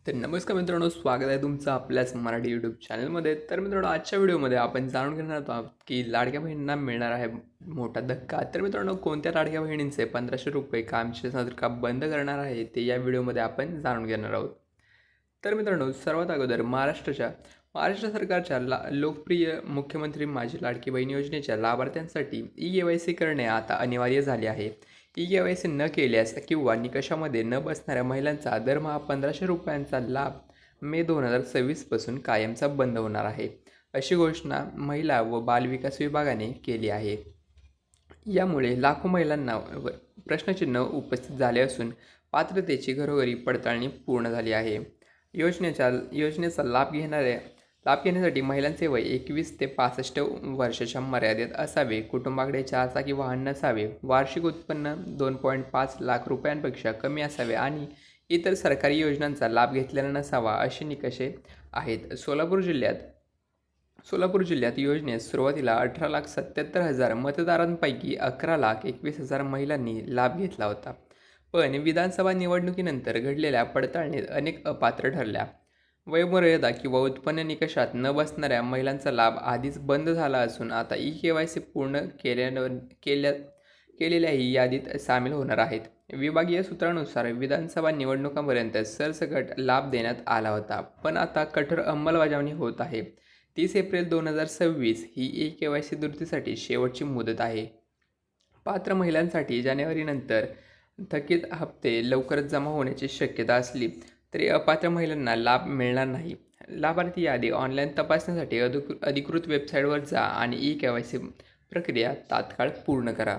तर नमस्कार मित्रांनो, स्वागत आहे तुमचं आपल्याच मराठी यूट्यूब चॅनलमध्ये. तर मित्रांनो, आजच्या व्हिडिओमध्ये आपण जाणून घेणार आहोत की लाडक्या बहिणींना मिळणार आहे मोठा धक्का. तर मित्रांनो, कोणत्या लाडक्या बहिणींचे 1500 रुपये कायमचे का बंद करणार आहे ते या व्हिडिओमध्ये आपण जाणून घेणार आहोत. तर मित्रांनो, सर्वात अगोदर महाराष्ट्र सरकारच्या लोकप्रिय मुख्यमंत्री माझी लाडकी बहीण योजनेच्या लाभार्थ्यांसाठी ई-के-वाय-सी करणे आता अनिवार्य झाले आहे. ई-के-वाय-सी न केल्यास किंवा निकषामध्ये न बसणाऱ्या महिलांचा दरमहा 1500 रुपयांचा लाभ मे 2026 पासून कायमचा बंद होणार आहे, अशी घोषणा महिला व बालविकास विभागाने केली आहे. यामुळे लाखो महिलांना प्रश्नचिन्ह उपस्थित झाले असून पात्रतेची घरोघरी पडताळणी पूर्ण झाली आहे. योजनेचा लाभ घेण्यासाठी महिलांचे वय 21 ते 65 वर्षाच्या मर्यादेत असावे, कुटुंबाकडे 4 चाकी वाहन नसावे, वार्षिक उत्पन्न 2.5 लाख रुपयांपेक्षा कमी असावे आणि इतर सरकारी योजनांचा लाभ घेतलेला नसावा, असे निकष आहेत. सोलापूर जिल्ह्यात योजनेत सुरुवातीला 18,77,000 मतदारांपैकी 11,21,000 महिलांनी लाभ घेतला होता. पण विधानसभा निवडणुकीनंतर घडलेल्या पडताळणीत अनेक अपात्र ठरल्या. वयोमर्यादा किंवा उत्पन्न निकषात न बसणाऱ्या महिलांचा लाभ आधीच बंद झाला असून आता ई-के-वाय-सी पूर्ण केलेल्याही यादीत सामील होणार आहेत. विभागीय सूत्रानुसार विधानसभा निवडणुकांपर्यंत सरसकट लाभ देण्यात आला होता, पण आता कठोर अंमलबजावणी होत आहे. 30 एप्रिल 2026 ही ई-के-वाय-सी दुरुस्तीसाठी शेवटची मुदत आहे. पात्र महिलांसाठी जानेवारीनंतर थकीत हप्ते लवकरच जमा होण्याची शक्यता असली तरी अपात्र महिलांना लाभ मिळणार नाही. लाभार्थी यादी ऑनलाईन तपासण्यासाठी अधिकृत वेबसाईटवर जा आणि ई-के-वाय-सी प्रक्रिया तात्काळ पूर्ण करा.